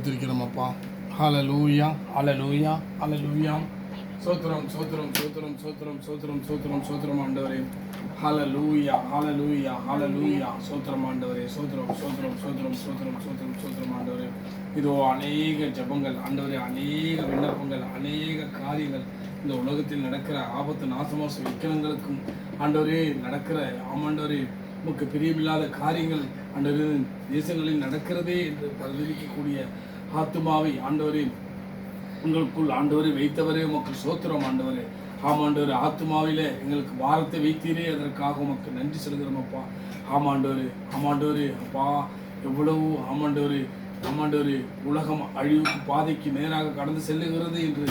இருக்கிறோமப்பா. ஹல்லேலூயா, ஹல்லேலூயா, ஹல்லேலூயா. சோத்திரம் சோத்திரம் சோத்திரம் சோத்திரம் சோத்திரம் சோத்திரம் சோத்திரம் ஆண்டவரே. ஹல்லேலூயா, ஹல்லேலூயா, ஹல்லேலூயா. சோத்திரம் ஆண்டவரே. சோத்திரம் சோத்திரம் சோத்திரம் சோத்திரம் சோத்திரம் சோத்திரம் ஆண்டவரே. இதோ அநேக ஜெபங்கள் ஆண்டவரே, அநேக விண்ணப்பங்கள், அநேக காரியங்கள் இந்த உலகத்தில் நடக்கிற ஆபத்து நாசமோச விக்கிரங்களுக்கும் ஆண்டவரே நடக்கிற ஆமாண்டவரே நமக்கு பிரியமில்லாத காரியங்கள் ஆண்டவரே தேசங்களில் நடக்கிறதே என்று பரிதவிக்கக்கூடிய ஆத்துமாவை ஆண்டவரே உங்களுக்குள் ஆண்டவரை வைத்தவரே உமக்கு சோத்திரம் ஆண்டவரே. ஆமாண்டவரே, ஆத்துமாவிலே எங்களுக்கு பாரத்தை வைத்தீரே, அதற்காக உமக்கு நன்றி செலுத்துகிறோம் அப்பா. ஆமாண்டவரே, ஆமாண்டவரே அப்பா, எவ்வளவு ஆமாண்டவரே, ஆமாண்டவரே உலகம் அழிவுக்கு பாதைக்கு நேராக கடந்து செல்லுகிறது என்று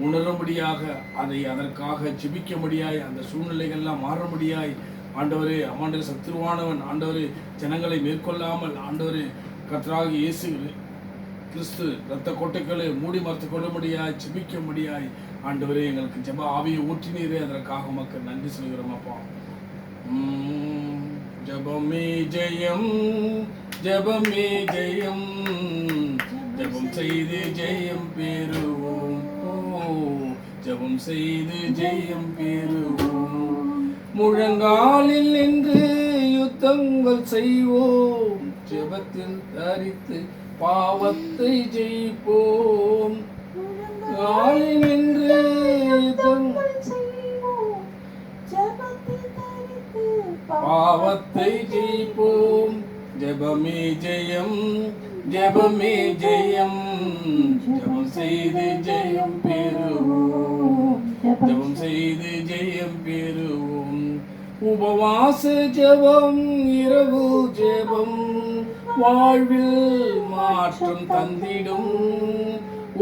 உணரும்படியாக அதற்காக ஜெபிக்கும்படியாய் அந்த சூழ்நிலைகள்லாம் மாறும்படியாய் ஆண்டவரே ஆமாண்டவரே சத்துருவானவன் ஆண்டவரே ஜனங்களை மேற்கொள்ளாமல் ஆண்டவரே கர்த்தராகிய இயேசு கிறிஸ்து இரத்த கோட்டைகளை மூடி மறைத்து கொள்ளும்படியாய் ஜெபிக்கும்படியாய் ஆண்டவரே எங்களுக்கு ஜெப ஆவியை ஊற்றினீரே, அதற்காக மக்கள் நன்றி சொல்கிறோம் அப்பா. ஜெபமே ஜெயம், ஜெபமே ஜெயம், ஜெபம் செய்து ஜெயம் பெறுவோம், ஜெபம் செய்து ஜெயம் பெறுவோம். முழங்காலில் நின்று யுத்தங்கள் செய்வோம், ஜெபத்தில் தரித்து பாவத்தை ஜெயிப்போம். முழங்காலில் நின்று யுத்தங்கள் செய்வோம், ஜெபத்தில் தரித்து பாவத்தை ஜெயிப்போம். ஜெபமே ஜெயம், ஜெபமே ஜெயம், ஜெபம் செய்து ஜெயம் பெறுவோம், ஜெபம் செய்து ஜெயம் பெறுவோம். உபவாச ஜெபம் இரவு ஜெபம் வாழ்வில் மாற்றம் தந்திடும்.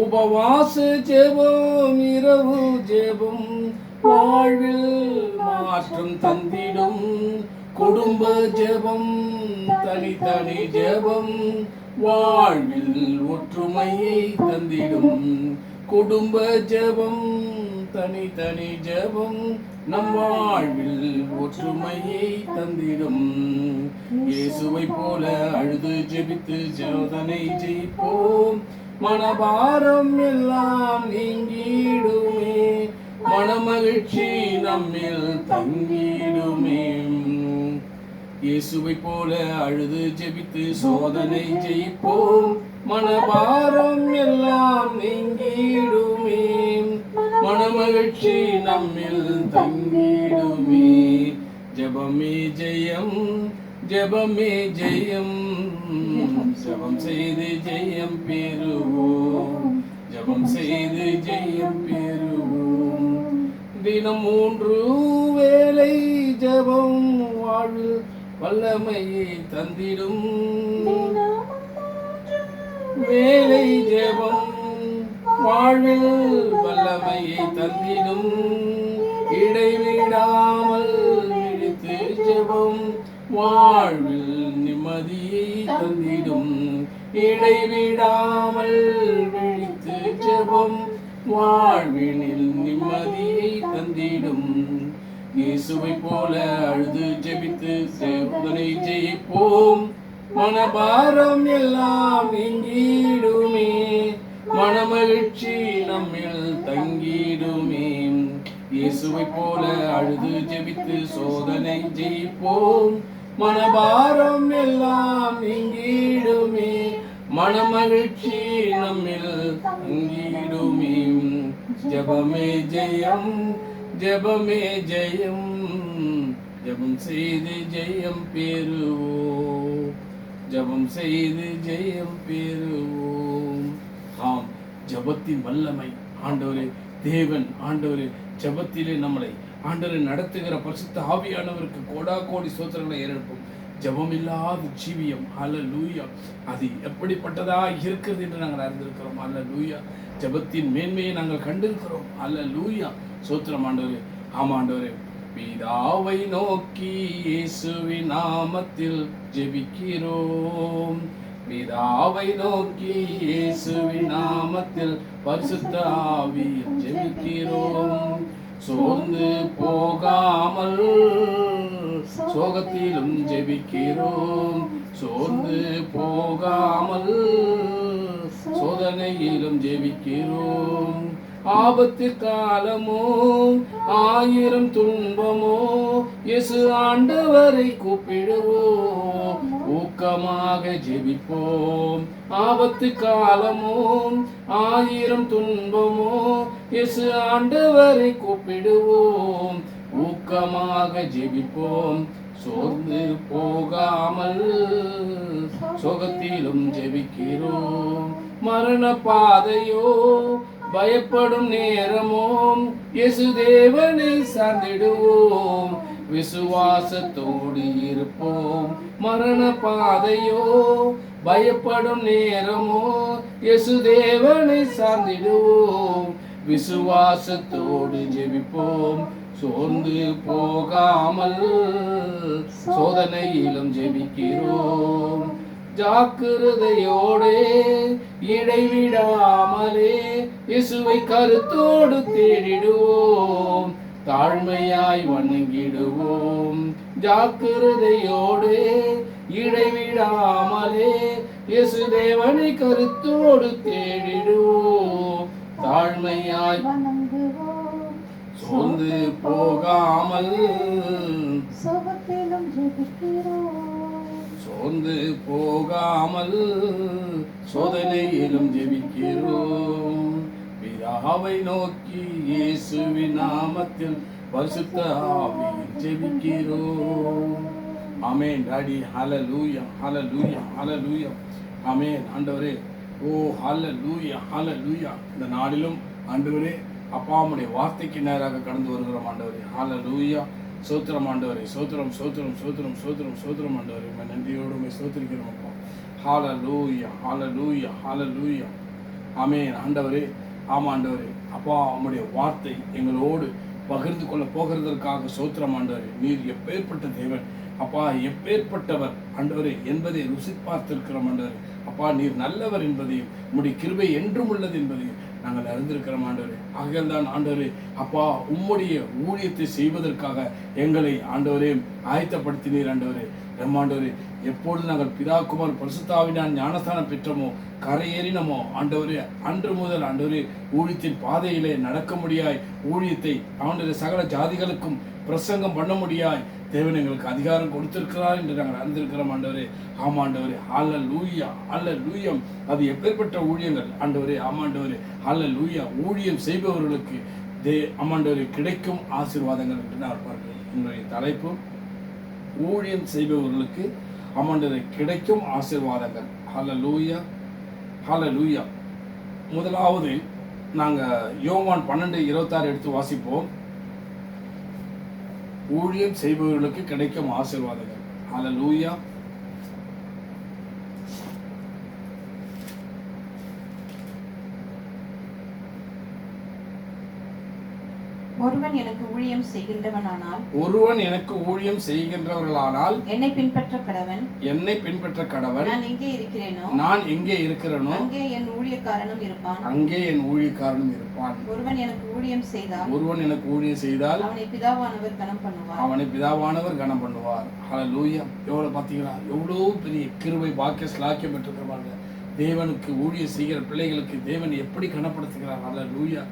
உபவாச ஜெபம் இரவு ஜெபம் வாழ்வில் மாற்றம் தந்திடும். குடும்ப ஜெபம் தனித்தனி ஜெபம் வாழ்வில் ஒற்றுமையை தந்திடும். குடும்ப ஜெபம் தனித்தனி ஜெபம் நம் வாழ்வில் ஒற்றுமையை தந்திடும். இயேசுவை போல அழுது ஜெபித்து ஜோதனை ஜெயிப்போம், மனபாரம் எல்லாம் நீங்கிடுமே, மனமகிழ்ச்சி நம்மில் தங்கிடுமே. இயேசுவை போல அழுது ஜெபித்து சோதனை ஜெயிப்போம், மனபாரம் எல்லாம் நீங்கிடுமே, மனமகிழ்ச்சி நம்மில் தங்கிடுமே. ஜெபமே ஜெயம், ஜெபமே ஜெயம், ஜெபம் செய்து ஜெயம் பெறுவோம், ஜெபம் செய்து ஜெயம் பெறுவோம். தினம் 3 வேளை ஜெபம் வாழ்வில் வல்லமையை தந்திடும். வேளை ஜெபம் வாழ்வில் வல்லமையை தந்திடும். இடைவிடாமல் விழித்து ஜெபம் வாழ்வில் நிம்மதியை தந்திடும். இடைவிடாமல் விழித்து ஜெபம் வாழ்வினில் நிம்மதியை தந்திடும். இயேசுவை போல அழுது ஜெபித்து சோதனை ஜெயிப்போம், மனபாரம் எல்லாம் நீங்கிடுமே, மனமகிழ்ச்சி நம்மில் தங்கிடுமே. இயேசுவை போல அழுது ஜெபித்து சோதனை ஜெயிப்போம், மனபாரம் எல்லாம் நீங்கிடுமே, மனமகிழ்ச்சி நம்மில் தங்கிடுமே. ஜெபமே ஜெயம், ஜெபமே ஜெயம், ஜெபம் செய்து ஜெயம் பெறுவோம், ஜெபம் செய்து ஜெயம் பெறுவோம். ஆம், ஜெபத்தின் வல்லமை ஆண்டவரே தேவன் ஆண்டவரே ஜெபத்திலே நம்மளை ஆண்டவரை நடத்துகிற பரிசுத்த ஆவியானவருக்கு கோடா கோடி ஸ்தோத்திரங்களை ஏறெடுப்போம். ஜெபம் இல்லாத ஜீவியம் ஹல்லேலூயா அது எப்படிப்பட்டதா இருக்கிறது என்று நாங்கள் அறிந்திருக்கிறோம். ஹல்லேலூயா ஜெபத்தின் மேன்மையை நாங்கள் கண்டிருக்கிறோம். ஹல்லேலூயா ஸ்தோத்திரம் ஆண்டவரே. ஆமா ஆண்டவரே, பிதாவை நோக்கி இயேசுவின் நாமத்தில் ஜெபிக்கிறோம், பிதாவை நோக்கி இயேசுவின் நாமத்தில் பரிசுத்த ஆவியில் ஜெபிக்கிறோம். சோர்ந்து போகாமல் சோகத்திலும் ஜெபிக்கிறோம், சோர்ந்து போகாமல் சோதனையிலும் ஜெபிக்கிறோம். ஆபத்து காலமோ 1000 துன்பமோ இயேசு ஆண்டவரை கூப்பிடுவோம், ஊக்கமாக ஜெபிப்போம். ஆபத்து காலமோ 1000 துன்பமோ இயேசு ஆண்டவரை கூப்பிடுவோம், ஊக்கமாக ஜெபிப்போம். சோர்ந்து போகாமல் சோகத்திலும் ஜெபிக்கிறோம். மரண பாதையோ பயப்படும் நேரமோ இயேசு தேவனை சார்ந்திடுவோம், விசுவாசத்தோடு இருப்போம். மரண பாதையோ பயப்படும் நேரமோ இயேசு தேவனை சார்ந்திடுவோம், விசுவாசத்தோடு ஜெபிப்போம். சோர்ந்து போகாமல் சோதனையிலும் ஜெபிக்கிறோம். ஜாக்கிரதையோடே இடைவிடாமலே இயேசுவை கருத்தோடு தேடிடுவோம், தாழ்மையாய் வணங்கிடுவோம். ஜாக்கிரதையோடே இடைவிடாமலே இயேசு தேவனை கருத்தோடு தேடிடுவோம், தாழ்மையாய் சோர்ந்து போகாமல் சோகத்திலும் ஜெபிக்கிறோம். சோர்ந்து போகாமல் சோதனையிலும் ஜெபிக்கிறோம். பிதாவை நோக்கி இயேசுவின் நாமத்தில் பரிசுத்த ஆவியில் ஜெபிக்கிறோம். ஆமென். டாடி ஹல்லேலூயா ஹல்லேலூயா ஹல்லேலூயா. ஆமென். ஆண்டவரே, ஓ ஹல்லேலூயா ஹல்லேலூயா. இந்த நாளிலும் ஆண்டவரே அப்பா உம்முடைய வார்த்தைக்கு நேராக கடந்து வருகிறோம் ஆண்டவரே. ஹல்லேலூயா. சோத்திரம் ஆண்டவரே, சோத்திரம் சோத்திரம் சோத்திரம் சோத்திரம் சோத்திரம் ஆண்டவரே. நன்றியோடு உம்மை சோத்திரிக்கிறோம் அப்பா. ஹல்லேலூயா ஹல்லேலூயா ஹல்லேலூயா. ஆமென். ஆண்டவரே, ஆமா ஆண்டவரே, அப்பா உம்முடைய வார்த்தை எங்களோடு பகிர்ந்து கொள்ள போகிறதற்காக சோத்திரம் ஆண்டவரே. நீர் எப்பேற்பட்ட தேவன் அப்பா, எப்பேற்பட்டவர் ஆண்டவரே என்பதை ருசி பார்த்திருக்கிறோம் ஆண்டவரே. அப்பா நீர் நல்லவர் என்பதையும் உம்முடைய கிருபை என்றும் உள்ளது என்பதையும் நாங்கள் அறிந்திருக்கிறோம் ஆண்டவரே. ஆகையால்தான் ஆண்டவரே அப்பா உம்முடைய ஊழியத்தை செய்வதற்காக எங்களை ஆண்டவரே ஆயத்தப்படுத்தினீர் ஆண்டவரே. ஆண்டவரே, எப்பொழுது நாங்கள் பிதா குமார் பரிசுத்தாவினால் ஞானஸ்தானம் பெற்றோமோ கரையேறினமோ ஆண்டவரே, அன்று முதல் ஆண்டவரே ஊழியத்தின் பாதையிலே நடக்க முடியாய், ஊழியத்தை ஆண்டவரே சகல ஜாதிகளுக்கும் பிரசங்கம் பண்ண முடியாய் தேவன் எங்களுக்கு அதிகாரம் கொடுத்திருக்கிறார் என்று நாங்கள் அறிந்திருக்கிறோம் ஆண்டவரே. ஆமா ஆண்டவரே, ஹல்லேலூயா ஹல்லேலூயா. அது எப்பேற்பட்ட ஊழியங்கள் ஆண்டவரே. ஆமாண்டவரே, ஹல்லேலூயா. ஊழியம் செய்பவர்களுக்கு ஆமாண்டவரே கிடைக்கும் ஆசீர்வாதங்கள் என்று நான் பார்க்கிறேன். என்னுடைய தலைப்பு ஊழியம் செய்பவர்களுக்கு ஆமாண்டவரே கிடைக்கும் ஆசீர்வாதங்கள். ஹல்லேலூயா ஹல்லேலூயா. முதலாவது நாங்கள் யோவான் 12:26 எடுத்து வாசிப்போம். ஊழியம் செய்பவர்களுக்கு கிடைக்கும் ஆசீர்வாதங்கள். ஹல்லேலூயா. ஒருவன் எனக்கு ஊழியம் செய்கின்றவனானால் என்னை பின்பற்ற கடவன். நான் எங்கே இருக்கிறேனோ அங்கே என் ஊழியக்காரனும் இருப்பான். ஒருவன் எனக்கு ஊழியம் செய்தால் அவனை பிதாவானவர் கனம் பண்ணுவார். ஹல்லேலூயா. எவ்வளவு பாத்தீங்களா, எவ்வளவு பெரிய கிருபை பாக்கிய ஸ்லாக்கியம் பெற்றிருக்கிறாங்க. தேவனுக்கு ஊழியம் செய்கிற பிள்ளைகளுக்கு தேவன் எப்படி கனப்படுத்துகிறார். ஹல்லேலூயா.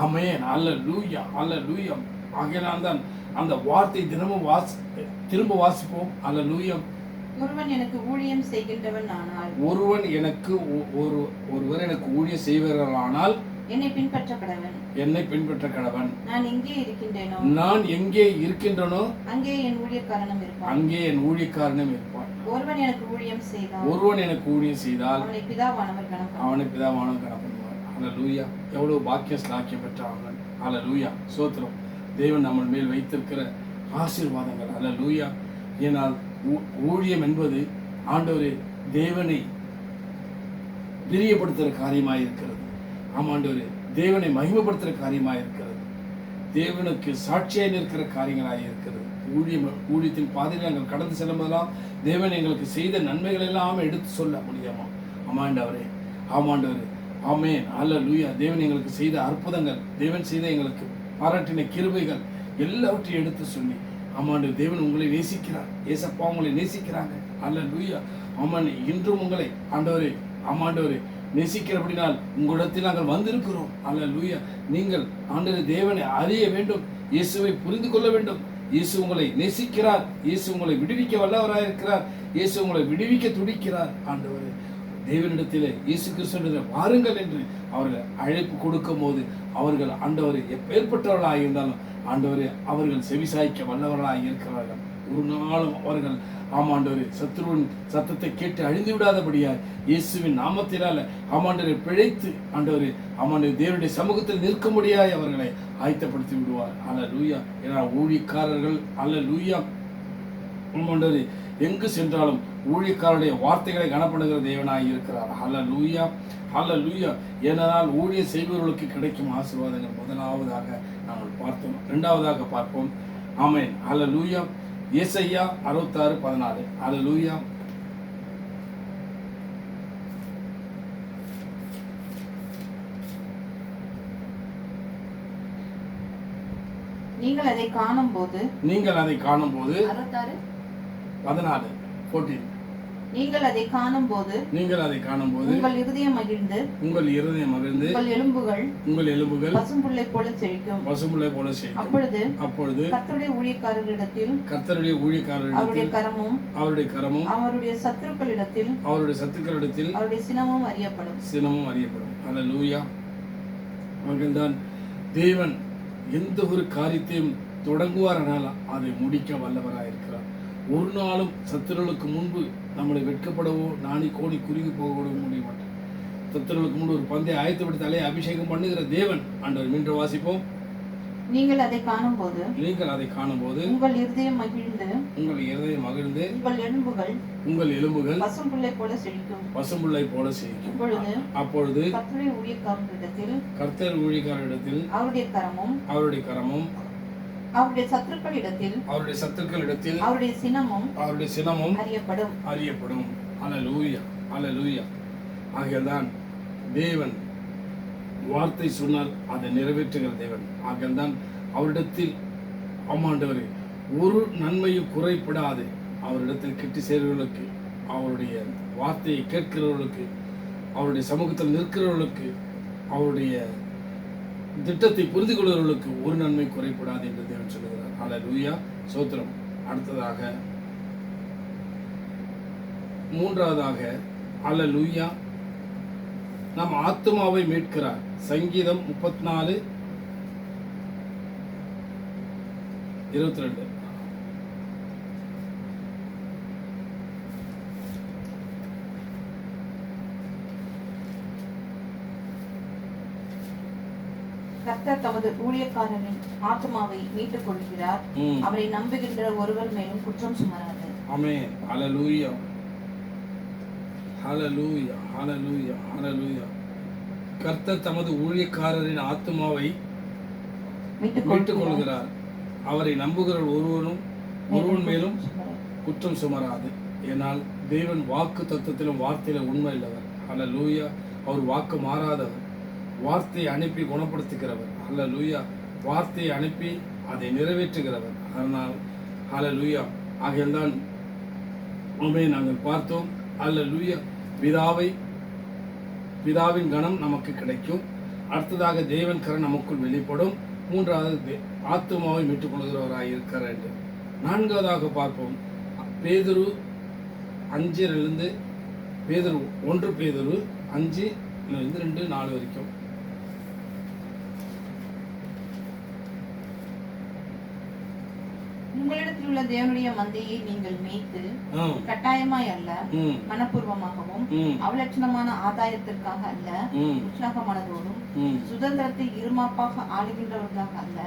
ஆமென். ஹல்லேலூயா ஹல்லேலூயா. ஆகையால் தான் அந்த வார்த்தை தினமும் திரும்ப வாசிப்போம். ஹல்லேலூயா. ஒருவன் எனக்கு ஊழியம் செய்கின்றவனானால் ஒருவர் எனக்கு ஊழியம் செய்வர்களானால் என்னை பின்பற்ற கடவன். நான் எங்கே இருக்கின்றேனோ அங்கே என் ஊழியக்காரனும் இருப்பான். ஒருவன் எனக்கு ஊழியம் செய்தால் அவனை பிதாவானவர் கனப்படுவார். ஹல்லேலூயா. எவ்வளவு பாக்கிய ஸ்லாக்கியம் பெற்றாங்க. ஹல்லேலூயா. சோத்திரம். தேவன் நம்ம மேல் வைத்திருக்கிற ஆசீர்வாதங்கள். ஹல்லேலூயா. ஏனால் ஊழியம் என்பது ஆண்டவரே தேவனை பிரியப்படுத்துகிற காரியமாக இருக்கிறது. ஆமாண்டவரே, தேவனை மகிமைப்படுத்துகிற காரியமாக இருக்கிறது. தேவனுக்கு சாட்சியாக நிற்கிற காரியங்களாக இருக்கிறது. ஊழியத்தின் பாதையில் நாங்கள் கடந்து செல்லும் போதெல்லாம் தேவன் எங்களுக்கு செய்த நன்மைகள் எல்லாம் எடுத்து சொல்ல முடியாமா? ஆமாண்டவரே, ஆமாண்டவரே. ஆமென். ஹல்லேலூயா. தேவன் எங்களுக்கு செய்த அற்புதங்கள், தேவன் செய்த எங்களுக்கு பாராட்டின கிருபைகள் எல்லாவற்றையும் எடுத்து சொல்லி ஆமாண்டு தேவன் உங்களை நேசிக்கிறார். ஏசப்பா உங்களை நேசிக்கிறாங்க. அல்லேலூயா. ஆமாம், இன்றும் உங்களை ஆண்டவரே, ஆமாண்டவரே, நேசிக்கிறபடினால் உங்களிடத்தில் நாங்கள் வந்திருக்கிறோம். அல்லேலூயா. நீங்கள் ஆண்டவரே தேவனை அறிய வேண்டும், இயேசுவை புரிந்து கொள்ள வேண்டும். இயேசு உங்களை நேசிக்கிறார், இயேசு உங்களை விடுவிக்க வல்லவராக இருக்கிறார், இயேசு உங்களை விடுவிக்க துடிக்கிறார். ஆண்டவரே, தேவனிடத்திலே இயேசு கிறிஸ்துவிடத்திலே வாருங்கள் என்று அவர்கள் அழைப்பு கொடுக்கும் போது அவர்கள் ஆண்டவரை எப்பேற்பட்டவர்களாக இருந்தாலும் ஆண்டவரே அவர்கள் செவிசாய்க்க வல்லவர்களாக இருக்கிறார்கள். ஒரு நாளும் அவர்கள் ஆமாண்டவரே சத்துருவின் சத்தத்தை கேட்டு அழிந்து விடாதபடியாய் இயேசுவின் நாமத்தினால ஆமாண்டவரை பிழைத்து ஆண்டவரே ஆமாண்டவரே தேவனுடைய சமூகத்தில் நிற்கும்படியாய் அவர்களை ஆயத்தப்படுத்தி விடுவார். அல்லேலூயா. ஏன்னா ஊழியக்காரர்கள் அல்லேலூயா ஆமாண்டவரே எங்கு சென்றாலும் ஊழியக்காரருடைய வார்த்தைகளை கனப்படுகிற தேவனாய் இருக்கிறார். அல்லேலூயா, அல்லேலூயா. ஏனென்றால் ஊழியம் செய்பவர்களுக்கு கிடைக்கும் ஆசீர்வாதங்கள் முதலாவதாக நாங்கள் பார்த்தோம். இரண்டாவதாக பார்ப்போம். ஆமென். அல்லேலூயா. ஏசாயா 66:14. அல்லேலூயா. நீங்கள் அதை காணும்போது 14 நீங்கள் அதை காணும்போது உங்கள் இருதயம் மகிழ்ந்து உங்கள் எலும்புகள் பசும்புல்லை போல செழிக்கும். அப்பொழுது கர்த்தருடைய ஊழியக்காரர்களிடத்தில் அவருடைய கரமும் அவருடைய சத்துருக்களிடத்தில் அவருடைய சினமும் அறியப்படும். அல்லேலூயா. அவர்கள்தான் தேவன் எந்த ஒரு காரியத்தையும் தொடங்குவாரானால் அதை முடிக்க வல்லவராயிருக்கிறார். ஒரு நாளும் சத்துருளுக்கு முன்பு நம்மளை வெட்கப்படவோ நாணி கோணி குறுகி போகவோ முடிய மாட்டேன். சத்துருளுக்கு முன்பு ஒரு பந்தை ஆயத்தப்படுத்தி தலையை அபிஷேகம் பண்ணுகிற தேவன். ஆண்டவர் மீண்டும் வாசிப்போம். நீங்கள் அதை காணும்போது உங்கள் இருதயம் மகிழ்ந்து உங்கள் எலும்புகள் பசும்புல்லை போல செழிக்கும். அப்பொழுது கர்த்தர் ஊழியக்காரரிடத்தில் அவருடைய கரமும் அவருடைய சத்துருக்களிடத்தில் அவருடைய சினமும் அறியப்படும். அல்லேலூயா, அல்லேலூயா. ஆகையால்தான் தேவன் வார்த்தை சொன்னால் அதை நிறைவேற்றுகிற தேவன். ஆகையால்தான் அவரிடத்தில் ஆமாண்டவரே ஒரு நன்மையும் குறைப்படாது அவரிடத்தில் கிட்டி சேர்வர்களுக்கு, அவருடைய வார்த்தையை கேட்கிறவர்களுக்கு, அவருடைய சமூகத்தில் நிற்கிறவர்களுக்கு, அவருடைய திட்டத்தை புரிந்து கொள்கிறவர்களுக்கு ஒரு நன்மை குறைப்படாது என்று தேவன் சொல்லுகிறார். அல்லேலூயா, சோத்திரம். அடுத்ததாக மூன்றாவதாக அல்லேலூயா நம் ஆத்துமாவை மீட்கிறார். சங்கீதம் 34:22. கர்த்தர் தமது ஊழியக்காரனின் ஆத்துமாவை மீட்டுக் கொள்கிறார். அவரை நம்புகின்ற ஒருவர் மேலும் குற்றம் சுமராது. ஆமென். அல்லேலூயா, ஹல்லேலூயா, ஹல்லேலூயா, ஹல்லேலூயா. கர்த்தர் தமது ஊழியக்காரரின் ஆத்துமாவை மீட்டுக் கொள்கிறார். அவரை நம்புகிற ஒருவன் மேலும் குற்றம் சுமராது. ஏனால் தேவன் வாக்கு தத்துவத்திலும் வார்த்தையில உண்மை இல்லவர். ஹல்லேலூயா. அவர் வாக்கு மாறாதவர், வார்த்தையை அனுப்பி குணப்படுத்துகிறவர். ஹல்லேலூயா. வார்த்தையை அனுப்பி அதை நிறைவேற்றுகிறவர். அதனால் ஹல்லேலூயா. ஆகையால்தான் நாங்கள் பார்த்தோம். அல்லேலூயா. பிதாவின் கணம் நமக்கு கிடைக்கும். அடுத்ததாக தேவன் கரம் நமக்குள் வெளிப்படும். மூன்றாவது ஆத்துமாவை மீட்டுக் கொள்கிறவராக இருக்கிறார் என்று. நான்காவதாக பார்ப்போம். பேதுரு 5:2 1 பேதுரு 5:2-4 வரைக்கும். உங்களிடத்தில் உள்ள தேவனுடைய மந்தையை நீங்கள் மேய்த்து கட்டாயமாய் அல்ல, மனப்பூர்வமாகவும் அவலட்சணமான ஆதாயத்திற்காக அல்ல, உற்சாகமானதோடும் சுதந்திரத்தை இருமாப்பாக ஆளுகின்றவர்களாக அல்ல,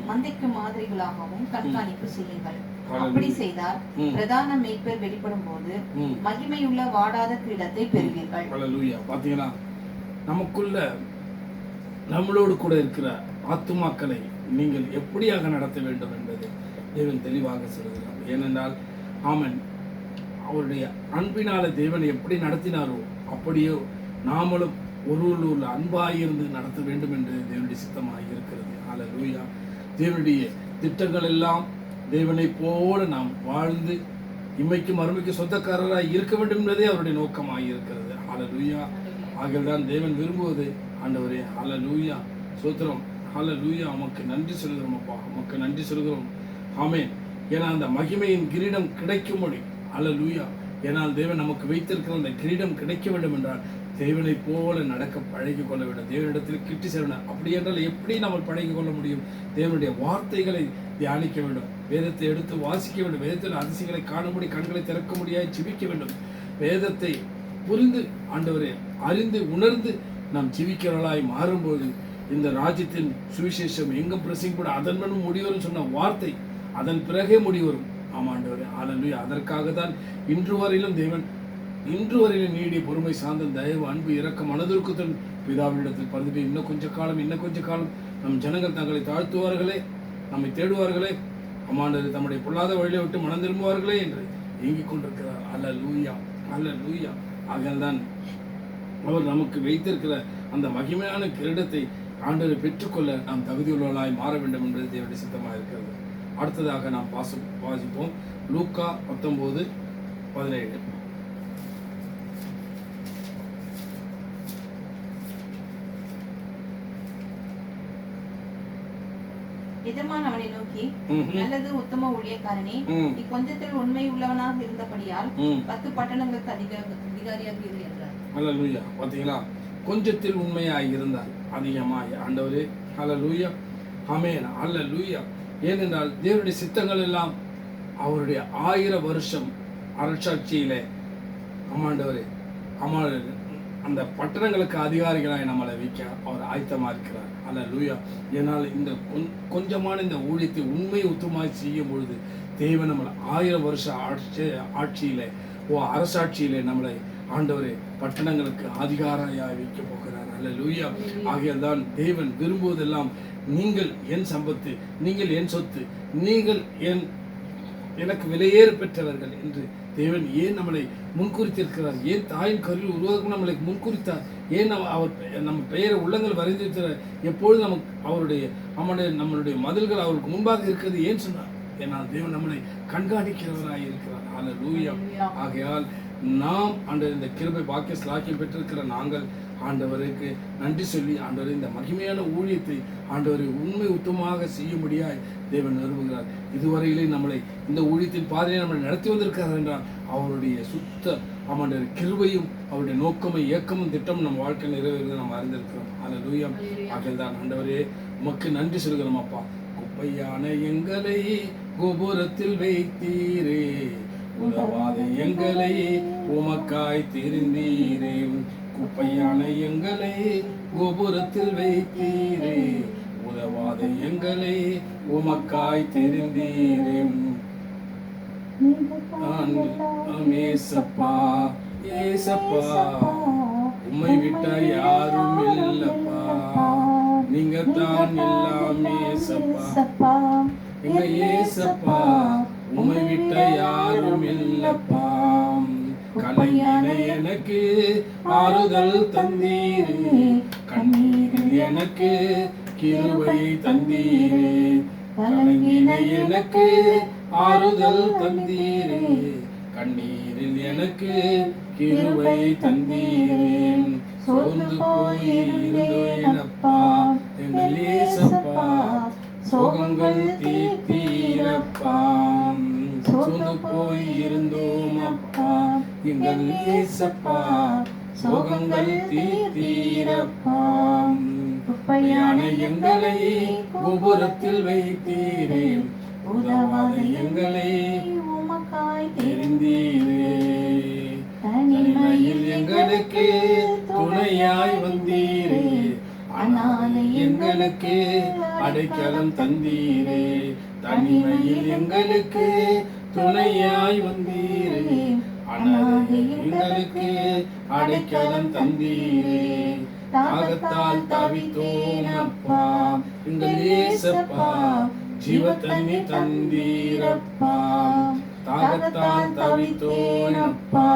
மந்தைக்கு மாதிரிகளாகவும் கண்காணிப்பு செய்யுங்கள். அப்படி செய்தால் பிரதான மேய்ப்பர் வெளிப்படும் போது மகிமையுள்ள வாடாத கிரீடத்தை பெறுவீர்கள். பாத்தீங்களா, நமக்குள்ள நம்மளோடு கூட இருக்கிற ஆத்துமாக்களை நீங்கள் எப்படியாக நடத்த வேண்டும் என்பது தேவன் தெளிவாக சொல்கிறார். ஏனென்றால் ஆமன் அவருடைய அன்பினால தேவன் எப்படி நடத்தினாரோ அப்படியோ நாமளும் ஒருவருள்ள அன்பாயிருந்து நடத்த வேண்டும் என்று தேவனுடைய சித்தமாக இருக்கிறது. அல்லேலூயா. தேவனுடைய திட்டங்கள் எல்லாம் தேவனை போல நாம் வாழ்ந்து இம்மைக்கும் மறுமைக்கு சொந்தக்காரராய் இருக்க வேண்டும் என்பதே அவருடைய நோக்கமாக இருக்கிறது. ஹல்லேலூயா. ஆகியதான் தேவன் விரும்புவது. ஆண்டவரே ஹல்லேலூயா, சோத்திரம். ஹல்லேலூயா, உமக்கு நன்றி சொல்கிறோம் அப்பா, உமக்கு நன்றி சொல்கிறோம். ஆமென். ஏன்னா அந்த மகிமையின் கிரீடம் கிடைக்கும்படி, ஹல்லேலூயா, ஏனால் தேவன் நமக்கு வைத்திருக்கிற அந்த கிரீடம் கிடைக்க வேண்டும் என்றால் தேவனை போல நடக்க பழகி கொள்ள வேண்டும். தேவனிடத்தில் கிட்டி சேர வேண்டும். அப்படி என்றால் எப்படி நம்ம பழகி கொள்ள முடியும்? தேவனுடைய வார்த்தைகளை தியானிக்க வேண்டும், வேதத்தை எடுத்து வாசிக்க வேண்டும், வேதத்தில் அதிசயங்களை காணும்படி கண்களை திறக்க முடியாது ஜெபிக்க வேண்டும். வேதத்தை புரிந்து ஆண்டவரை அறிந்து உணர்ந்து நாம் ஜீவிக்கிறவர்களாய் மாறும்போது இந்த ராஜ்யத்தின் சுவிசேஷம் எங்கும் பிரசங்கப்பட அதன் மனும் முடிவரும் சொன்ன வார்த்தை அதன் பிறகே முடிவரும். ஆமாண்டவரே ஹல்லேலூயா. அதற்காக தான் இன்று வரையிலும் தேவன் நீடிய பொறுமை, சாந்தம், தயவு, அன்பு, இரக்கம், மனதுருக்கத்துடன் பிதாவினிடத்தில் பரிந்து இன்னும் கொஞ்ச காலம் நம் ஜனங்கள் தங்களை தாழ்த்துவார்களே, நம்மை தேடுவார்களே, ஆமாண்டவரே தம்முடைய பொல்லாத வழியை விட்டு மனம் திரும்புவார்களே என்று ஏங்கிக் கொண்டிருக்கிறார். ஹல்லேலூயா, ஹல்லேலூயா. ஆகையால்தான் அவர் நமக்கு வைத்திருக்கிற அந்த மகிமையான கிரீடத்தை ஆண்டவரை பெற்றுக்கொள்ள நாம் தகுதியுள்ளவர்களாய் மாற வேண்டும் என்பது தேவனுடைய சித்தமாக இருக்கிறது. அடுத்ததாக நாம் வாசிப்போம் லூக்கா 19:17. எஜமான் அவனை நோக்கி, நல்லது உத்தம ஊழியக்காரனே, நீ கொஞ்சத்தில் உண்மை உள்ளவனாக இருந்தபடியால் 10 பட்டணங்களுக்கு அதிகாரியாக இரு என்றார். ஹல்லேலூயா. பாத்தீங்களா, கொஞ்சத்தில் உண்மையாய் இருந்தார் அதிகமாய். ஆண்டவரே ஹல்லேலூயா, ஆமென், ஹல்லேலூயா. ஏனென்றால் தேவனுடைய சித்தங்கள் எல்லாம் அவருடைய 1000 வருஷம் அரசாட்சியிலே ஆமாண்டவரே அந்த பட்டணங்களுக்கு அதிகாரிகளாய் நம்மளை வைக்க அவர் ஆயத்தமா இருக்கிறார். ஹல்லேலூயா. ஏனால் இந்த கொஞ்சமான இந்த ஊழியத்தை உண்மை உத்தமாய் செய்யும் பொழுது தேவன் நம்மளை 1000 வருஷ ஆட்சியிலே அரசாட்சியிலே நம்மளை ஆண்டவரே பட்டணங்களுக்கு அதிகாரியாய் வைக்க போகிறார். ஹல்லேலூயா. ஆகையால் தான் தேவன் விரும்புவதெல்லாம் நீங்கள் என் சம்பத்து, நீங்கள் என் சொத்து, நீங்கள் எனக்கு விலையேற பெற்றவர்கள் என்று தேவன் ஏன் நம்மளை முன்குறித்திருக்கிறார்? ஏன் தாயின் கருவில் உருவாக்கும் நம்மளை முன்குறித்தார்? ஏன் அவர் நம்ம பெயரை உள்ளங்கள் வரைந்திருக்கிறார்? எப்பொழுது நமக்கு நம்மளுடைய மதில்கள் அவருக்கு முன்பாக இருக்கிறது ஏன் சொன்னார்? ஏனால் தேவன் நம்மளை கண்காணிக்கிறவராய் இருக்கிறார். ஹல்லேலூயா. ஆகையால் நாம் இந்த கிருபை பாக்கிய ஸ்லாக்கியம் பெற்றிருக்கிற நாங்கள் ஆண்டவருக்கு நன்றி சொல்லி ஆண்டவரை இந்த மகிமையான ஊழியத்தை ஆண்டவரை உண்மை உத்தமாக செய்யும்படியாய் தேவன் நிறுவுகிறார். இதுவரையிலே நம்மளை இந்த ஊழியத்தின் பாதையை நம்மளை நடத்தி வந்திருக்கிறார் என்றால் அவருடைய சுத்த ஆமாண்டவர் கிருபையும் அவருடைய நோக்கமும் இயக்கமும் திட்டமும் நம்ம வாழ்க்கையில் நிறைவேறுவதை நாம் அறிந்திருக்கிறோம். ஹல்லேலூயா. ஆகையால் தான் ஆண்டவரே உமக்கு நன்றி சொல்கிறோம் அப்பா. குப்பையான எங்களை கோபுரத்தில் வைத்தீரே, உதவாத எங்களை உமக்காய் தெரிந்தீரே. குப்பையான எங்களை கோபுரத்தில் வைத்தீரே, உதவாத எங்களை உமக்காய் தெரிந்தீரே. ஏசப்பா ஏசப்பா உம்மை விட்ட யாரும் இல்லப்பா, நீங்க தான் எல்லாம் ஏசப்பா. எங்க ஏசப்பா உம்மை விட்ட யாரும் இல்லப்பா. கலைஞன எனக்கு ஆறுதல் தந்தீரே, கண்ணீரில் எனக்கு கிருபையை தந்தீரே. கலைஞன எனக்கு ஆறுதல் தந்தீரே, கண்ணீரில் எனக்கு கிருபையை தந்தீரே. சோர்ந்து போயிருந்தோனப்பா எங்கள் ஏசப்பா, சோகங்கள் தீர்த்தீரப்பா. சோர்ந்து போயிருந்தோம் அப்பா எங்கள் ஏசப்பா, சோகங்கள் தீர்த்தீரப்பா. குப்பையான எங்களை கோபுரத்தில் வைத்தீரே, உதவாத எங்களை உமக்காய் தெரிந்தீரே. தனிமையில் எங்களுக்கு துணையாய் வந்தீரே, ஆனால் எங்களுக்கு அடைக்கலம் தந்தீரே. தனிமையில் எங்களுக்கு துணையாய் வந்தீரே, ஆனால் எங்களுக்கு அடைக்கலம் தந்தீரே. தாகத்தால் தவித்தோம் அப்பா எங்கள் ஏசப்பா, ஜீவ தண்ணி தந்தீரப்பா. தாகத்தால் தவித்தோம் அப்பா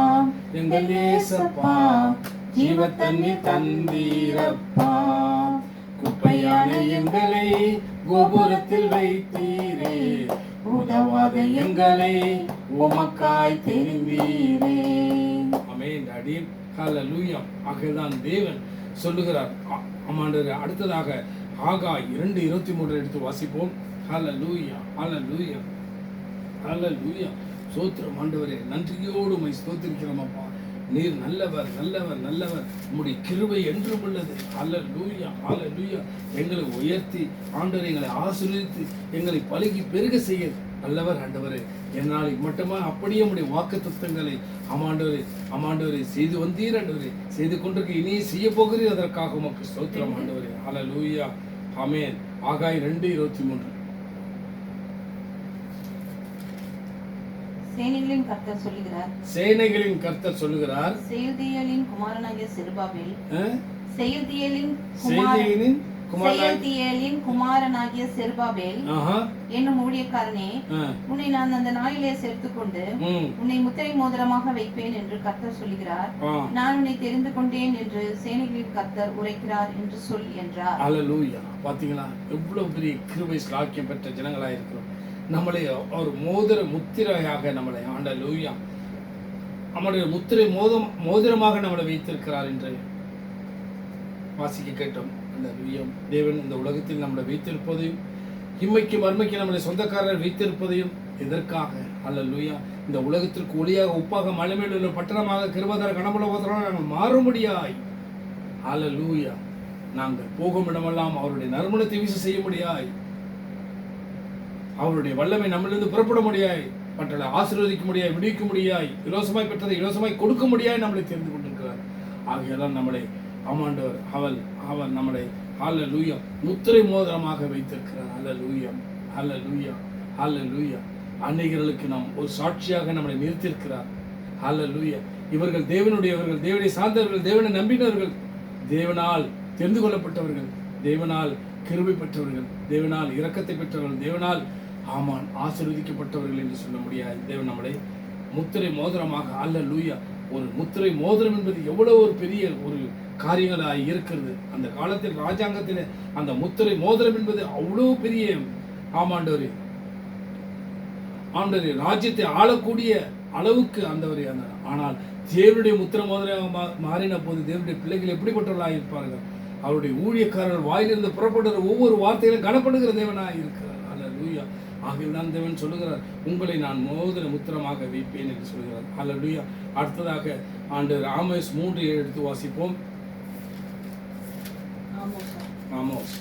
எங்கள் ஏசப்பா, ஜீவ தண்ணி தந்தீரப்பா. குப்பையான எங்களை கோபுரத்தில் வைத்தீரே, உதவாத எங்களை உமக்காய் தெரிந்தீரே. ஆமென் டாடி. ஹல்லேலூயா. ஆகதான் தேவன் சொல்லுகிறார். ஆமாண்டவரே. அடுத்ததாக ஆகாய் 2:23 எடுத்து வாசிப்போம். ஹல்லேலூயா, ஹல்லேலூயா, ஹல்லேலூயா. ஸ்தோத்திரம் ஆண்டவரே, நன்றியோடு உம்மை ஸ்தோத்திரிக்கிறோம் அப்பா. நீர் நல்லவர், நல்லவர், நல்லவர். உம்முடைய கிருபை என்றும் உள்ளது. ஹல்லேலூயா, ஹல்லேலூயா. எங்களை உயர்த்தி ஆண்டவரே எங்களை ஆசீர்வதித்து எங்களை பலுகி பெருக செய்ய நல்லவர் ஆண்டவரே. என்னால் மட்டுமா அப்படியே உம்முடைய வாக்குத்தத்தங்களை ஆமாண்டவரே செய்து வந்தீர் ஆண்டவரே. செய்து கொண்டிருக்க இனியே செய்ய போகிறீர். அதற்காக உமக்கு ஸ்தோத்திரம் ஆண்டவரே. ஹல்லேலூயா. ஆமென். ஆகாய் 2:23. சேனைகளின் கர்த்தர் சொல்லுகிறார். சேனைகளின் கர்த்தர் சொல்லுகிறார். செயல்தியேலின் குமாரனாகிய செருபாபேல் என்னும் ஊழியக்காரனே, உன்னை நான் அந்த நாளிலே சேர்த்துக்கொண்டு உன்னை முத்திரை மோதிரமாக வைப்பேன் என்று கர்த்தர் சொல்லுகிறார். நான் உன்னை தெரிந்து கொண்டேன் என்று சேனைகளின் கர்த்தர் உரைக்கிறார் என்று சொல் என்றார். ஹல்லேலூயா. பாத்தீங்களா எவ்வளவு பெரிய கிருபை ஸ்லாக்கியம் பெற்ற ஜனங்களாக இருக்கிறோம். நம்மளை ஒரு முத்திரையாக நம்மளை ஹல்லேலூயா நம்முடைய முத்திரை மோதிரமாக நம்மளை வைத்திருக்கிறார் என்று வாசிக்க கேட்டோம். ஹல்லேலூயா. தேவன் இந்த உலகத்தில் நம்மளை வைத்திருப்பதையும் இம்மைக்கு மர்மைக்கு நம்மளை சொந்தக்காரர் வைத்திருப்பதையும் எதற்காக? ஹல்லேலூயா. இந்த உலகத்திற்கு ஒளியாக உப்பாக மலைமேல் உள்ள பட்டணமாக கிருபைதர கனமுள்ளவர்களாக நாங்கள் மாறும்படியாய் ஹல்லேலூயா நாங்கள் போகும் இடமெல்லாம் அவருடைய நறுமணத்தை வீச செய்ய முடியாய், அவருடைய வல்லமை நம்மளிருந்து புறப்பட முடியாய், மற்றவர்களை ஆசீர்வதிக்க முடியாய், விடுவிக்க முடியாய், இலவசமாய் பெற்றதை இலவசமாய் கொடுக்க முடியாய் நம்மளை தெரிந்து கொண்டிருக்கிறார். ஆகையால் நம்மளை ஆமாண்டவர் அவர் நம்மளை ஹல்லேலூயா முத்திரை மோதிரமாக வைத்திருக்கிறார். ஹல்லேலூயா, ஹல்லேலூயா, ஹல்லேலூயா. அநேகர்களுக்கு நாம் ஒரு சாட்சியாக நம்மளை நிறுத்தியிருக்கிறார். ஹல்லேலூயா. இவர்கள் தேவனுடையவர்கள், தேவனை சார்ந்தவர்கள், தேவனை நம்பினவர்கள், தேவனால் தெரிந்து கொள்ளப்பட்டவர்கள், தேவனால் கிருபை பெற்றவர்கள், தேவனால் இரக்கத்தை பெற்றவர்கள், தேவனால் ஆசீர்வதிக்கப்பட்டவர்கள் என்று சொல்ல முடியாது. தேவன் நம்மளை முத்திரை மோதிரமாக ஹல்லேலூயா. ஒரு முத்திரை மோதிரம் என்பது எவ்வளவு ஒரு பெரிய ஒரு காரியங்களாக இருக்கிறது. அந்த காலத்தில் ராஜாங்கத்தில் அந்த முத்திரை மோதிரம் என்பது அவ்வளவு பெரிய ஆண்டவரே ராஜ்யத்தை ஆளக்கூடிய அளவுக்கு அந்தவரே. ஆனால் தேவனுடைய முத்திரை மோதிரம் மாறின போது தேவனுடைய பிள்ளைகள் எப்படிப்பட்டவர்களாக இருப்பார்கள்? அவருடைய ஊழியக்காரர்கள் வாயிலிருந்து புறப்படுகிற ஒவ்வொரு வார்த்தையிலும் கனப்படுகிற தேவனாக இருக்கிறார். ஹல்லேலூயா. ஆகியதான் தேவன் சொல்லுகிறார், உங்களை நான் மோதிர முத்திரமாக வைப்பேன் என்று சொல்கிறார். ஹல்லேலூயா. அடுத்ததாக ஆண்டவர் ஆமோஸ் 3:7 எடுத்து வாசிப்போம். ஆமோஸ்.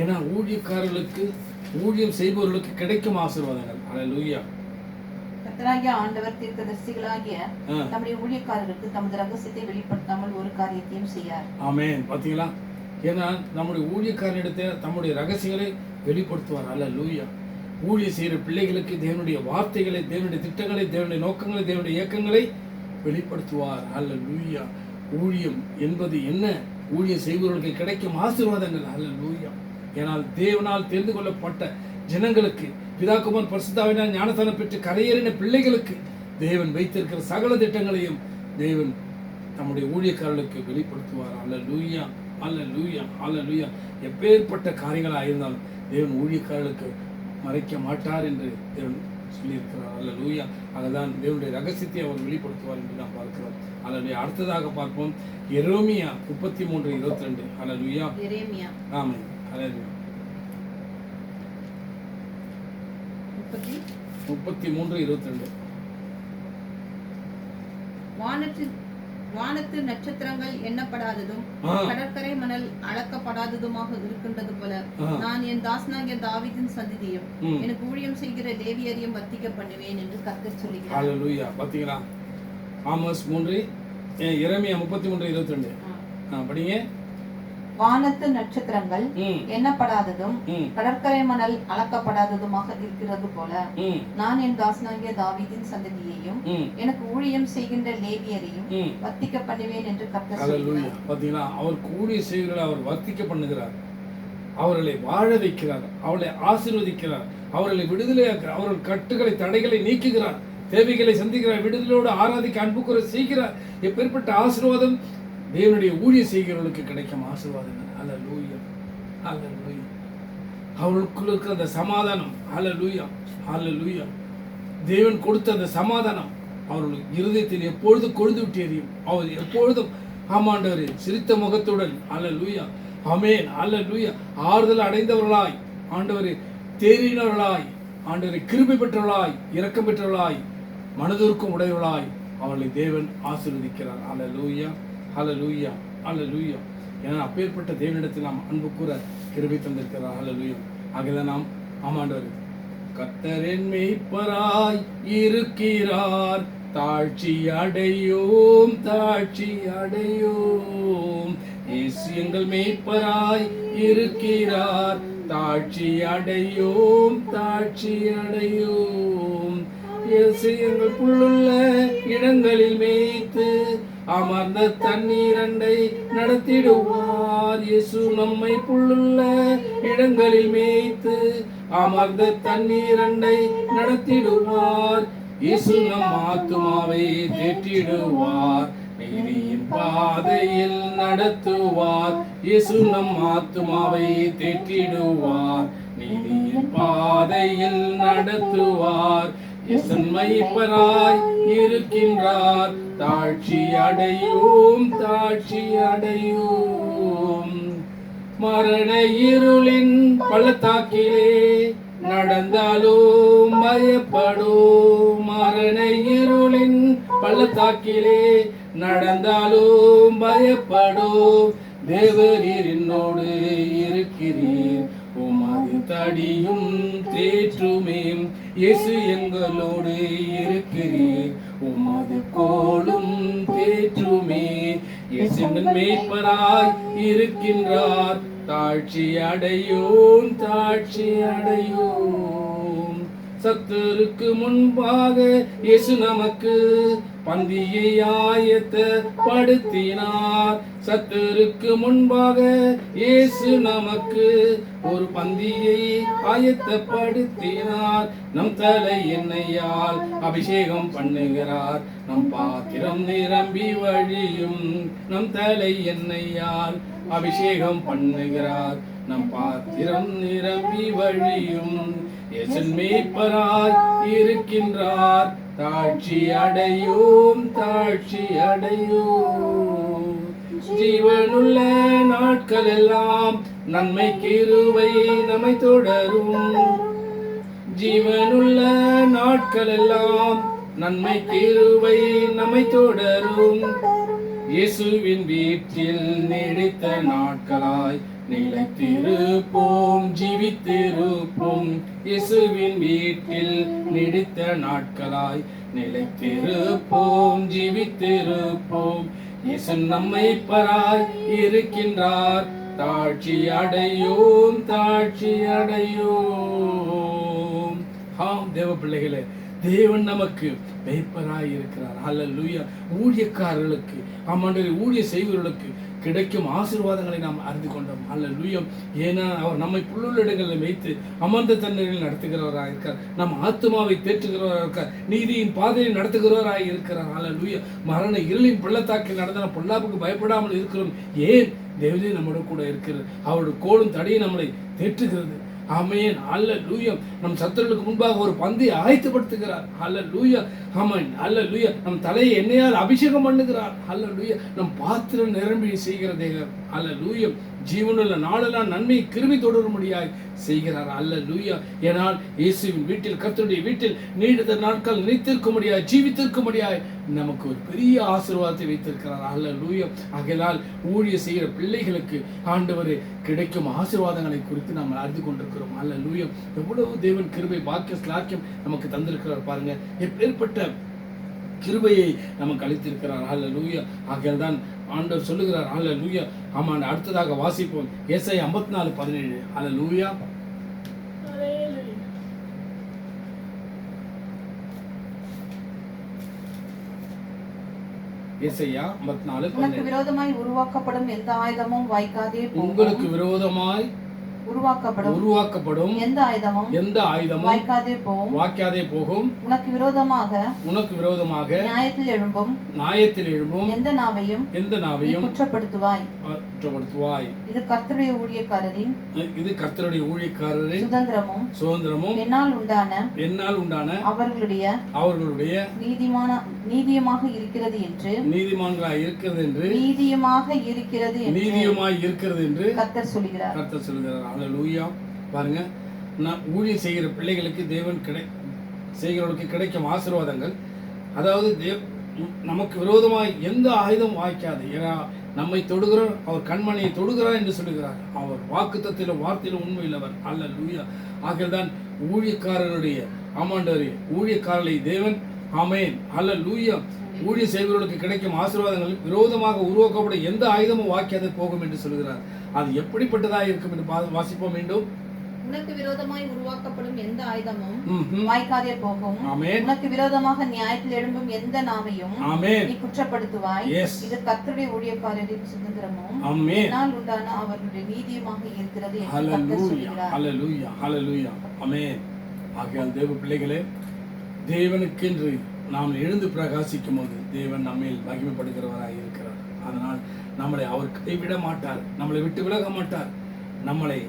ஏன்னா ஊழியக்காரர்களுக்கு ஊழியம் செய்பவர்களுக்கு கிடைக்கும் ஆசீர்வாதங்கள். ஹல்லேலூயா. கர்த்தராகிய ஆண்டவர் தீர்க்கதரிசிகளாகிய தம்முடைய ஊழியக்காரர்களுக்கு தமது ரகசியத்தை வெளிப்படுத்தாமல் ஒரு காரியத்தையும் செய்யார். ஆமென். பாத்தீங்களா? ஏன்னா நம்முடைய ஊழியக்காரனிடத்தை தம்முடைய ரகசியங்களை வெளிப்படுத்துவார். ஹல்லேலூயா. ஊழியம் செய்கிற பிள்ளைகளுக்கு தேவனுடைய வார்த்தைகளை, தேவனுடைய திட்டங்களை, தேவனுடைய நோக்கங்களை, தேவனுடைய இயக்கங்களை வெளிப்படுத்துவார். ஹல்லேலூயா. ஊழியம் என்பது என்ன? ஊழியம் செய்பவர்களுக்கு கிடைக்கும் ஆசீர்வாதங்கள். ஹல்லேலூயா. ஏனால் தேவனால் தெரிந்து கொள்ளப்பட்ட ஜனங்களுக்கு, பிதாகுமாரன் பரிசுத்தாவினால் ஞானஸ்நானம் பெற்று கரையேறின பிள்ளைகளுக்கு தேவன் வைத்திருக்கிற சகல திட்டங்களையும் தேவன் நம்முடைய ஊழியக்காரர்களுக்கு வெளிப்படுத்துவார். ஹல்லேலூயா, ஹல்லேலூயா, ஹல்லேலூயா. எப்பேற்பட்ட காரியங்களாக இருந்தாலும் தேவன் ஊழியக்காரர்களுக்கு மறைக்க மாட்டார் என்று தேவன் சொல்லியிருக்கிறார். ஹல்லேலூயா. அதுதான் தேவனுடைய ரகசியத்தை அவர் வெளிப்படுத்துவார் என்று நாம் பார்க்கிறோம். ஹல்லேலூயா. அடுத்ததாக பார்ப்போம் எரேமியா 33:22. ஹல்லேலூயா. ஆமென். ஹல்லேலூயா. 33:22. வானத்து நட்சத்திரங்கள் எண்ணப்படாததும் கடற்கரை மணல் அளக்கப்படாததுமாக இருக்கின்றது போல நான் என் தாசனாகிய தாவீதின் சந்ததியும் எனக்கு ஊழியம் செய்கிற லேவியரையும் வர்த்திக்க பண்ணுவேன் என்று கர்த்தர் சொல்லுகிறார். ஹல்லேலூயா. பாத்தீங்களா? ஆமோஸ் 3, எரேமியா 33:22. படிங்க. வானத்து நட்சத்திரங்கள் எண்ணப்படாததும் கடற்கரை மணல் அளக்கப்படாததுமாக இருக்கிறது போல நான் என் தாசனாகிய தாவீதின் சந்ததியையும் எனக்கு ஊழியம் செய்கின்ற லேவியரையும் வர்த்திக்க பண்ணுவேன் என்று கர்த்தர் சொல்கிறார். பாத்தீங்களா? அவர் ஊழியம் செய்கிறவர்களை அவர் வர்த்திக்க பண்ணுகிறார், அவர்களை வாழ வைக்கிறார், அவர்களை ஆசீர்வதிக்கிறார், அவர்களை விடுதலையாக்கிறார், அவர்கள் கட்டுகளை தடைகளை நீக்குகிறார், தேவைகளை சந்திக்கிறார், விடுதலையோடு ஆராதிக்க அன்புக்குற செய்கிறார். எப்பேற்பட்ட ஆசீர்வாதம் தேவனுடைய ஊழியம் செய்கிறவர்களுக்கு கிடைக்கும் ஆசீர்வாதங்கள். ஹல்லேலூயா, ஹல்லேலூயா, அவர்களுக்குள்ள இருக்கிற அந்த சமாதானம், ஹல்லேலூயா ஹல்லேலூயா, தேவன் கொடுத்த அந்த சமாதானம் அவர்கள் இருதயத்தில் எப்பொழுது கொழுந்து விட்டு எரியும். அவர் எப்பொழுதும் ஆமாண்டவரே சிரித்த முகத்துடன் ஹல்லேலூயா ஆமென் ஹல்லேலூயா ஆறுதல் அடைந்தவர்களாய் ஆண்டவரே, தேறினவர்களாய் ஆண்டவரே, கிருபை பெற்றவர்களாய், இரக்கம் பெற்றவர்களாய், மனதிற்கும் உடையவர்களாய் அவர்களை தேவன் ஆசீர்வதிக்கிறார். ஹல்லேலூயா ஹல்லேலூயா ஹல்லேலூயா. ஏன்னா அப்பேற்பட்ட தேவனிடத்தில் நாம் அன்பு கூற கிருபை தந்திருக்கிறார். ஹல்லேலூயா. ஆகவே நாம் ஆமாண்டவரே, கர்த்தர் என் மேய்ப்பராய் இருக்கிறார், தாழ்ச்சி அடையோம் தாழ்ச்சி அடையோம். இயேசு எங்கள் மேய்ப்பராய் இருக்கிறார், தாழ்ச்சி அடையோம் தாழ்ச்சி அடையோம். இயேசு எங்கள் புல்லுள்ள இடங்களில் மேய்த்து அமர்ந்த தண்ணீரண்டை நடத்திடுவார். இயேசு நம்மை புல்லுள்ள இடங்களில் மேய்த்து அமர்ந்த தண்ணீரண்டை நடத்திடுவார். இயேசு நம் ஆத்துமாவை தேற்றிடுவார், நீதியின் பாதையில் நடத்துவார். இயேசு நம் ஆத்துமாவை தேற்றிடுவார், நீதியின் பாதையில் நடத்துவார். மேய்ப்பராய் இருக்கின்றார், தாழ்ச்சி அடையோம் தாழ்ச்சி அடையோம். மரண இருளின் பள்ளத்தாக்கிலே நடந்தாலும் பயப்படும், மரண இருளின் பள்ளத்தாக்கிலே நடந்தாலும் பயப்படும். தேவரீர் என்னோடு இருக்கிறீர், உமது தடியும் தேற்றுமே. இயேசு எங்களோடு இருக்கிறீர், உமது கோலும் தேற்றுமே. இயேசு மேய்ப்பராய் இருக்கின்றார், தாழ்ச்சி அடையோம் தாழ்ச்சி அடையோம். சத்துருக்கு முன்பாக இயேசு நமக்கு பந்தியை ஆயத்தப்படுத்தினார். சத்துருக்கு முன்பாக இயேசு நமக்கு ஒரு பந்தியை ஆயத்தப்படுத்தினார். நம் தலை எண்ணெயால் அபிஷேகம் பண்ணுகிறார், நம் பாத்திரம் நிரம்பி வழியும். நம் தலை எண்ணெயால் அபிஷேகம் பண்ணுகிறார், நம் பாத்திரம் நிரம்பி வழியும். இயேசு மேய்ப்பராய் இருக்கின்றார், தாழ்ச்சி அடையோம் தாழ்ச்சி அடையோம். ஜீவனுள்ள நாட்கள் எல்லாம் நன்மை கிருபை நம்மை தொடரும். ஜீவனுள்ள நாட்கள் எல்லாம் நன்மை கிருபை நம்மை தொடரும். இயேசுவின் வீட்டில் நீடித்த நாட்களாய் நிலைத்திருப்போம் ஜீவித்திருப்போம். இயேசுவின் வீட்டில் நீடித்த நாட்களாய் நிலைத்திருப்போம் ஜீவித்திருப்போம். இயேசு நம்மை பராய் இருக்கின்றார், தாழ்ச்சி அடையோம் தாழ்ச்சி அடையோம். ஆம் தேவ பிள்ளைகளே, தேவன் நமக்கு மேய்ப்பராய் இருக்கிறார். ஹல்லேலூயா. ஊழியக்காரர்களுக்கு ஆமாண்டவரே, ஊழிய செய்வர்களுக்கு கிடைக்கும் ஆசீர்வாதங்களை நாம் அறிந்து கொண்டோம். ஹல்லேலூயா. ஏன்னா அவர் நம்மை புல்லுள்ள இடங்களில் வைத்து அமர்ந்த தண்ணீரில் நடத்துகிறவராக இருக்கார், நம் ஆத்துமாவை தேற்றுகிறவராக இருக்கார், நீதியின் பாதையில் நடத்துகிறவராக இருக்கிறார். ஹல்லேலூயா. மரண இருளின் பள்ளத்தாக்கில் நடந்த பொல்லாப்புக்கு பயப்படாமல் இருக்கிறோம். ஏன்? தேவனே நம்மோடு கூட இருக்கிறது, அவருடைய கோலும் தடியும் நம்மளை தேற்றுகிறது. ஆமென் ஹல்லேலூயா. நம் சத்துருவுக்கு முன்பாக ஒரு பந்தியை ஆயத்தப்படுத்துகிறார். ஹல்லேலூயா. ஆமென் ஹல்லேலூயா. நம் தலையை எண்ணெயால் அபிஷேகம் பண்ணுகிறார். ஹல்லேலூயா. நம் பாத்திரம் நிரம்பி செய்கிற தேவன். ஹல்லேலூயா. ஜீவனுள்ள நாளெல்லாம் நன்மை கிருபை தொடரும்படியாய் செய்கிறார். ஹல்லேலூயா. ஏனால் இயேசுவின் வீட்டில், கர்த்தருடைய வீட்டில் நீடித்த நாட்கள் நிலைத்திருக்கும்படியாய் ஜீவித்திருக்கும்படியாய் நமக்கு ஒரு பெரிய ஆசீர்வாதத்தை வைத்திருக்கிறார். ஹல்லேலூயா. ஆகையால் ஊழிய செய்கிற பிள்ளைகளுக்கு ஆண்டவரே கிடைக்கும் ஆசீர்வாதங்களை குறித்து நாம் அறிந்து கொண்டிருக்கிறோம். ஹல்லேலூயா. எவ்வளவு தேவன் கிருபை பாக்கிய ஸ்லாக்கியம் நமக்கு தந்திருக்கிறார் பாருங்க. எப்பேற்பட்ட கிருபையை நமக்கு அளித்திருக்கிறார். ஹல்லேலூயா. ஆகையால் தான் ஆண்டவர் சொல்லுகிறார். ஹல்லேலூயா. ஆமாம், அடுத்ததாக வாசிப்போம். ஏசாயா 54:17. ஹல்லேலூயா. ஏசாயா 54:17. விரோதமாய் உருவாக்கப்படும் எந்த ஆயுதமும் வாய்க்காதே போகும். உங்களுக்கு விரோதமாய் உருவாக்கப்படும் எந்த ஆயுதமும் வாய்க்காதே போகும். உனக்கு விரோதமாக நியாயத்தில் எழும்பும் எந்த நாவையும் குற்றப்படுத்துவாய். இது கர்த்தருடைய ஊழியக்காரரின் சுதந்திரமும் என்னால் உண்டான அவர்களுடைய நீதியமாக இருக்கிறது என்று கர்த்தர் சொல்கிறார். அல்லேலூயா. பாருங்க, ஊழியம் செய்கிற பிள்ளைகளுக்கு தேவன் செய்கிறவர்களுக்கு கிடைக்கும் ஆசீர்வாதங்கள், அதாவது நமக்கு விரோதமாய் எந்த ஆயுதம் வாய்க்காது. ஏன்னா நம்மை தொடுகிறார், அவர் கண்மணியை தொடுகிறார் என்று சொல்லுகிறார். அவர் வாக்குத்தத்திலும் வார்த்தையிலும் உண்மையில்லவர். அல்லேலூயா. ஆகியதான் ஊழியக்காரருடைய ஊழியக்காரர்களை தேவன் ஆமென் அல்லேலூயா ஊழியம் செய்வர்களுக்கு கிடைக்கும் ஆசீர்வாதங்கள் விரோதமாக உருவாக்கப்படும் எந்த ஆயுதமும் வாய்க்காது போகும் என்று சொல்கிறார். அது எப்படிப்பட்டதாக இருக்கும் என்று வாசிப்போம் மீண்டும். உனக்கு விரோதமாய் உருவாக்கப்படும் எந்த ஆயுதமும் வாய்க்காதே போகும். உனக்கு விரோதமாக நியாயத்தில் எழும்பும் எந்த நாவையும் நீ குற்றப்படுத்துவாய். இது கர்த்தருடைய ஊழியக்காரரின் சுதந்திரமும் என்னால் உண்டான அவர்களுடைய நீதியுமாக இருக்கிறது என்று கர்த்தர் சொல்கிறார். அல்லேலூயா, அல்லேலூயா, ஆமென். ஆகையால் தேவ பிள்ளைகளே, தேவனுக்கென்று நாம் எழுந்து பிரகாசிக்கும் போது தேவன் நம்மேல் மகிமைப்படுகிறவராக இருக்கிறார். அதனால் நம்மளை அவர் கைவிட மாட்டார், நம்மளை விட்டு விலக மாட்டார். நம்மளை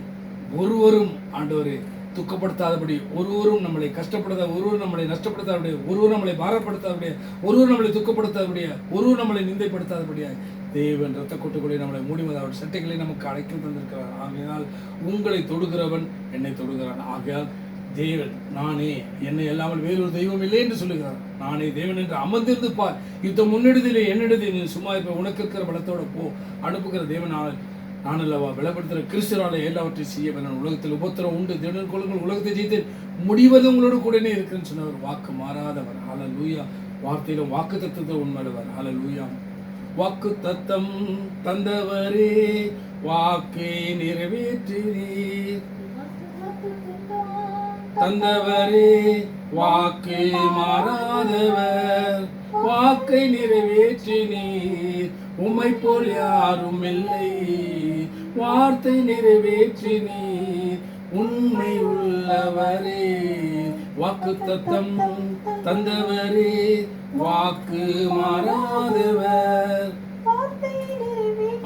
ஒருவரும் ஆண்டவரே துக்கப்படுத்தாதபடி, ஒருவரும் நம்மளை கஷ்டப்படுத்த, ஒருவரும் நம்மளை நஷ்டப்படுத்தாதபடி, ஒருவரும் நம்மளை பாரப்படுத்தாதபடி, ஒருவரும் நம்மளை துக்கப்படுத்தாதபடியா, ஒருவரும் நம்மளை நிந்தைப்படுத்தாதபடியா தேவன் இரத்த கொட்டுக்குள்ளே நம்மளை மூடிமத அவர் சட்டைகளை நமக்கு அடைக்கல் தந்திருக்கிறார். ஆகையால் உங்களை தொடுகிறவன் என்னை தொடுகிறான். ஆகையால் தேவன் நானே, என்னை இல்லாமல் வேறொரு தெய்வம் இல்லை என்று சொல்லுகிறார். நானே தேவன் என்று அமர்ந்திருந்து பார், யுத்தம் முன்னெடுதிலே என்னெடுது, நீ சும்மா இப்போ உனக்கு இருக்கிற பலத்தோட போ. அனுப்புகிற தேவன் நான் அல்லவா, பலப்படுத்துகிற கிறிஸ்துவால எல்லாவற்றையும் செய்ய நான் உலகத்தில் உபத்திரம் உண்டு, திடன் கொள்ளுங்கள், உலகத்தை ஜெயித்து முடிவது உங்களோடு கூடனே இருக்குன்னு சொன்னவர். வாக்கு மாறாதவர். அல்லேலூயா. வார்த்தையிலும் வாக்கு தத்துவத்தை உண்மையுள்ளவர். அல்லேலூயா. வாக்கு தத்தம் தந்தவரே, வாக்கை நிறைவேற்றினீர். தந்தவரே, வாக்கு மாறாதவர், வாக்கை நிறைவேற்றினீர். உம்மை போல் யாரும் இல்லை, வார்த்தை நிறைவேற்றினீர். உண்மை உள்ளவரே, வாக்கு தத்தம் தந்தவரே, வாக்கு மாறாதவர்.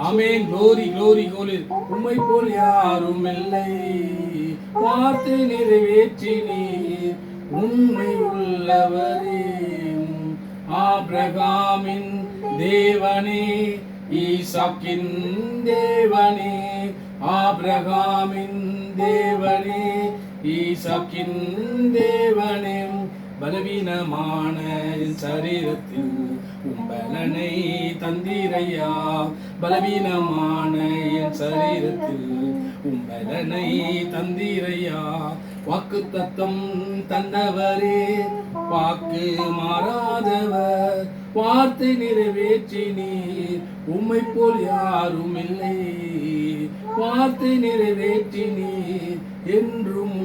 ஆமென். Glory glory glory. உம்மை போல் யாரும் இல்லை, வார்த்தை நிறைவேற்றினீர். உண்மை உள்ளவரே. ஆபிரகாமின் தேவனே, ஈசாக்கின் தேவனே, ஆபிரகாமின் தேவனே, ஈசாக்கின் தேவனே. பலவீனமான சரீரத்தில் உம்பலனை தந்திரையா, பலவீனமான என் சரீரத்தில் உம்பலனை தந்திரையா. வாக்கு தத்தம் தந்தவரே, வாக்கு மாறாதவர், வார்த்தை நிறைவேற்றினீர். உம்மை போல் யாரும் இல்லை, வார்த்தை நிறைவேற்றினீர். என்றும்